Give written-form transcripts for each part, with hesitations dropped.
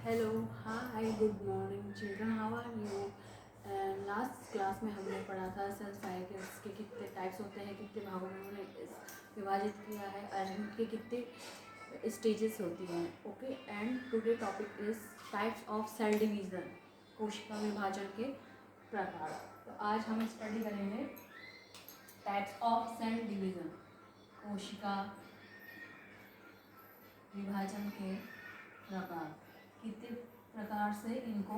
Hello, hi, good morning children, how are you. Last class में हमने पढ़ा था सेल साइकिल्स के कितने टाइप्स होते हैं, कितने भागों में उन्होंने विभाजित किया है और उनके कितने स्टेजेस होती हैं। Okay, and today topic is types of cell division, कोशिका विभाजन के प्रकार। तो आज हम स्टडी करेंगे टाइप्स ऑफ सेल डिवीज़न, कोशिका विभाजन के प्रकार। कितने प्रकार से इनको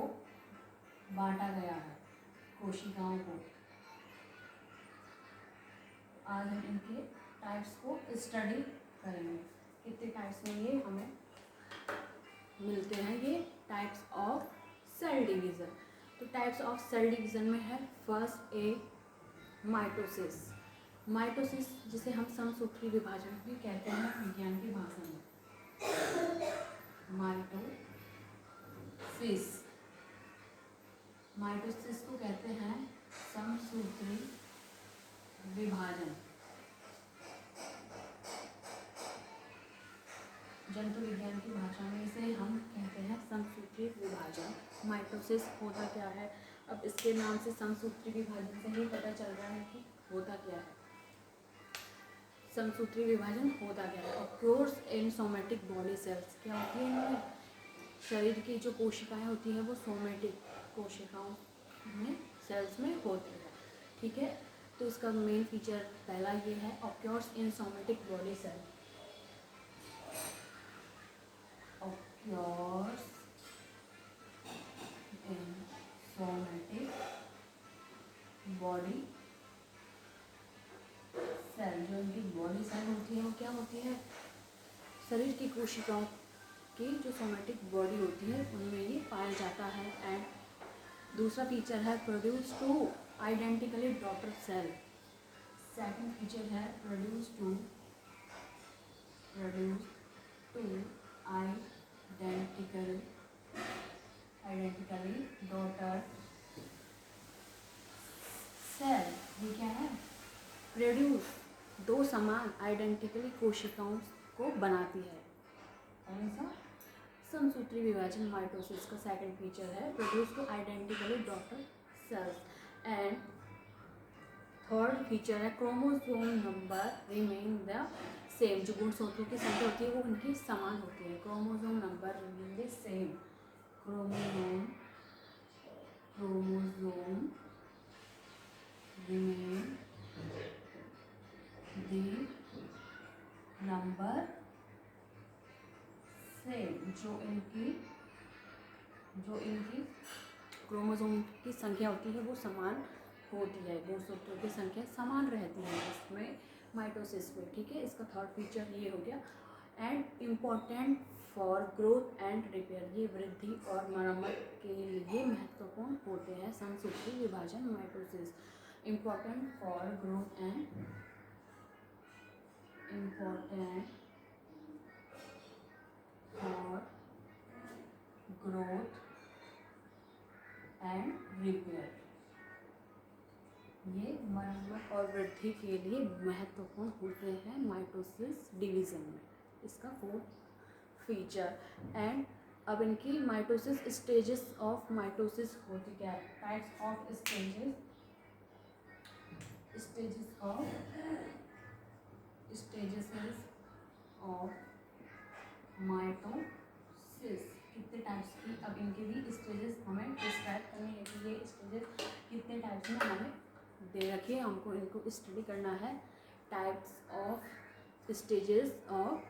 बांटा गया है कोशिकाओं को। आज हम इनके टाइप्स को स्टडी करेंगे। कितने टाइप्स में ये हमें मिलते हैं, ये टाइप्स ऑफ सेल डिवीज़न। तो टाइप्स ऑफ सेल डिवीज़न में है फर्स्ट ए माइटोसिस। माइटोसिस जिसे हम समसूत्री विभाजन भी कहते हैं विज्ञान की भाषा में। माइटोसिस को कहते हैं समसूत्री विभाजन। जंतु विज्ञान की भाषा में इसे हम कहते हैं समसूत्री विभाजन। माइटोसिस होता क्या है, अब इसके नाम से समसूत्री विभाजन से ही पता चल रहा है कि होता क्या है। समसूत्री विभाजन होता क्या है। ऑक्योर्स इन सोमेटिक बॉडी सेल्स। क्या होती है इनमें? शरीर की जो कोशिकाएं होती हैं वो सोमेटिक कोशिकाओं में सेल्स में होती है। ठीक है, तो इसका मेन फीचर पहला ये है, ऑक्योर्स इन सोमेटिक बॉडी सेल। ऑक्योर्स इन सोमेटिक बॉडी सेल। जो इनकी बॉडी सेल होती है वो क्या होती है? शरीर की कोशिकाओं की जो सोमेटिक बॉडी होती है उनमें ये पाया जाता है। एंड दूसरा फीचर है produce two identically daughter cell. Second feature है produce two identically daughter cell. ये क्या है? प्रोड्यूस, दो समान आइडेंटिकली कोशिकाओं को बनाती है। कौन सा? समसूत्री विभाजन माइटोसिस का सेकंड फीचर है produce two identically daughter cells. And third feature है chromosome number remain the same. जो गुणसूत्रों की संख्या होती है वो उनकी समान होती है। Chromosome number remain the same. Chromosome remain the number same. जो इनकी क्रोमोसोम की संख्या होती है वो समान होती है, गुणसूत्रों की संख्या समान रहती है इसमें माइटोसिस में। ठीक है, इसका थर्ड फीचर ये हो गया। And important for growth and repair, ये वृद्धि और मरम्मत के लिए महत्वपूर्ण होते हैं समसूत्री विभाजन mitosis. Important for growth and repair, ये मरम्मत और वृद्धि के लिए महत्वपूर्ण होते हैं माइटोसिस डिवीज़न में। इसका फोर्थ फीचर। एंड अब इनकी माइटोसिस स्टेजेस ऑफ माइटोसिस होती क्या है? Types of stages of mitosis. कितने टाइप्स की, अब इनके भी स्टेजेस हमें डिस्क्राइब करनी है कि ये स्टेजेस कितने टाइप्स में हमें दे रखिए, हमको इनको स्टडी करना है। Types of stages of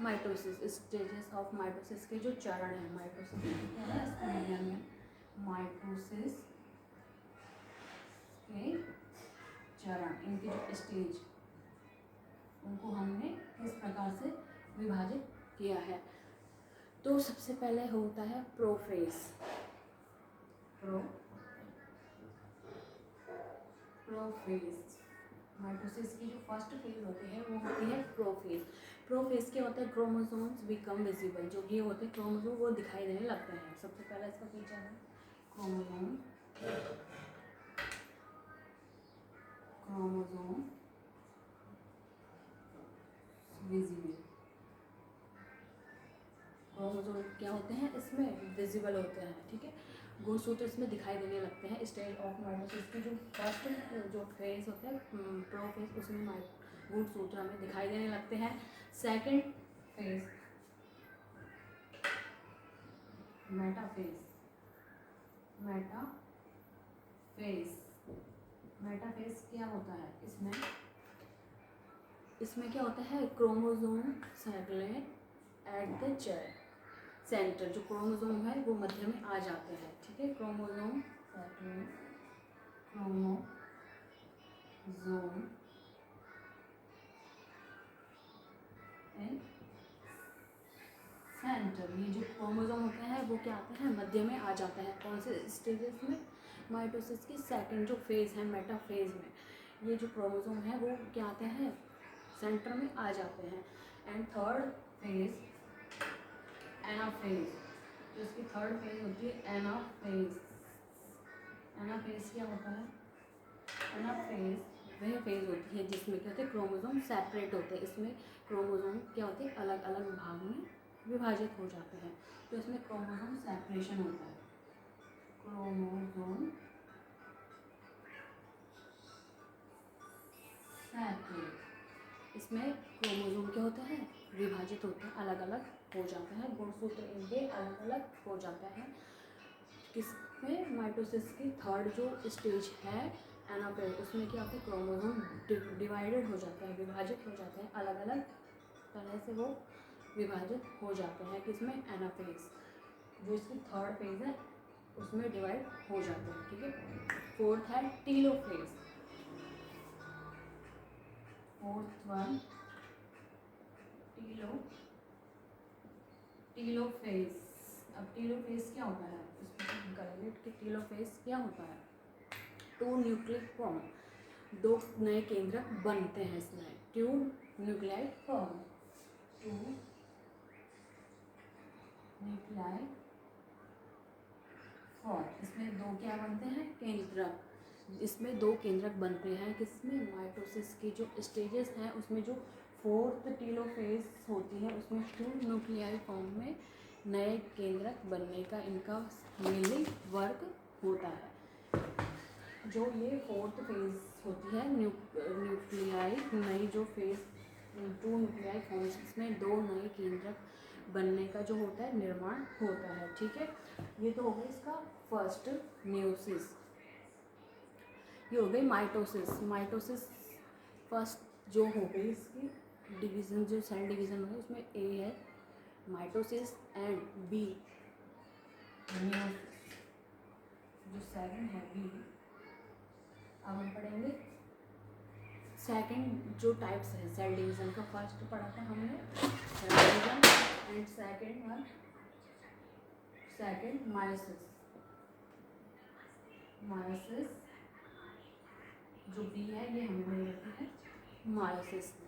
mitosis. Stages of mitosis के जो चरण हैं, माइटोसिस क्या है इसको विज्ञान में? माइटोसिस के चरण, इनके जो स्टेज उनको हमने किस प्रकार से विभाजित किया है। तो सबसे पहले होता है प्रोफेज। माइटोसिस की जो फर्स्ट फेज होती है वो होती है प्रोफेज। प्रोफेज क्या होता है? Chromosomes become visible. जो ये होते हैं क्रोमोसोम वो दिखाई देने लगते हैं। सबसे पहला इसका फीचर है क्रोमोसोम विजिबल। क्रोमोसोम क्या होते हैं इसमें विजिबल होते हैं, ठीक है। गुणसूत्र इसमें दिखाई देने लगते हैं। स्टेज ऑफ माइटोसिस की जो फर्स्ट जो फेज होता है प्रोफेज, उसमें गुणसूत्र हमें दिखाई देने लगते हैं। सेकंड फेज मेटाफेज, मेटाफेज क्या होता है इसमें क्या होता है chromosome circulate at the centre, जो क्रोमोसोम है वो मध्य में आ जाते हैं, ठीक है। क्रोमोसोम एंड सेंटर, ये जो क्रोमोसोम होते हैं वो क्या आते हैं मध्य में आ जाते हैं। कौन से स्टेजेस में? माइटोसिस की सेकंड जो फेज है मेटाफेज में, ये जो क्रोमोसोम है वो क्या आते हैं सेंटर में आ जाते हैं। एंड थर्ड फेज एनाफेज, जो इसकी थर्ड फेज होती है एनाफेज। एनाफेज क्या होता है? एनाफेज वह फेज होती है जिसमें क्या होते हैं क्रोमोसोम सेपरेट होते हैं। इसमें क्रोमोसोम क्या होते हैं अलग अलग भाग में विभाजित हो जाते हैं, तो इसमें क्रोमोसोम सेपरेशन होता है। क्रोमोसोम सेपरेट, इसमें क्रोमोसोम क्या होता है विभाजित होते हैं, अलग अलग हो जाते हैं, गुणसूत्र इनके अलग अलग हो जाता है। किसमें? माइटोसिस की थर्ड जो स्टेज है एनाफेज, उसमें क्या होता है क्रोमोसोम डिवाइडेड हो जाता है, विभाजित हो जाते हैं, अलग अलग तरह से वो विभाजित हो जाते हैं। किसमें? एनाफेज, जो इसकी थर्ड फेज है उसमें डिवाइड हो जाते हैं, ठीक है। फोर्थ है टीलोफेज, फोर्थ वन टीलोफेज। अब टीलोफेज क्या होता है इसमें करेंगे कि टीलोफेज क्या होता है? टू न्यूक्लिक फॉर्म, दो नए केंद्रक बनते हैं इसमें। Two nucleoid form, two nucleoid form, इसमें दो क्या बनते हैं केंद्रक, इसमें दो केंद्रक बनते हैं। किसमें? माइटोसिस की जो स्टेजेस हैं उसमें जो फोर्थ टीलोफेज होती है उसमें टू न्यूक्लियाई फॉर्म में नए केंद्रक बनने का इनका मेनली वर्क होता है। जो ये फोर्थ फेज होती है न्यूक्लियाई नई जो फेज टू न्यूक्लियाई फॉर्म्स, इसमें दो नए केंद्रक बनने का जो होता है निर्माण होता है, ठीक है। ये तो हो गया इसका फर्स्ट म्यूसिस, ये हो गई माइटोसिस। माइटोसिस फर्स्ट जो हो गई इसकी डिवीज़न, जो सेल डिवीज़न है उसमें ए है माइटोसिस एंड बी म्यूसिस, जो सेकंड है बी। अब हम पढ़ेंगे सेकंड जो टाइप्स है सेल डिवीज़न का। फर्स्ट पढ़ा था हमने cell division and second meiosis. जो बी है ये हमें मिल रही है मायोसिस में।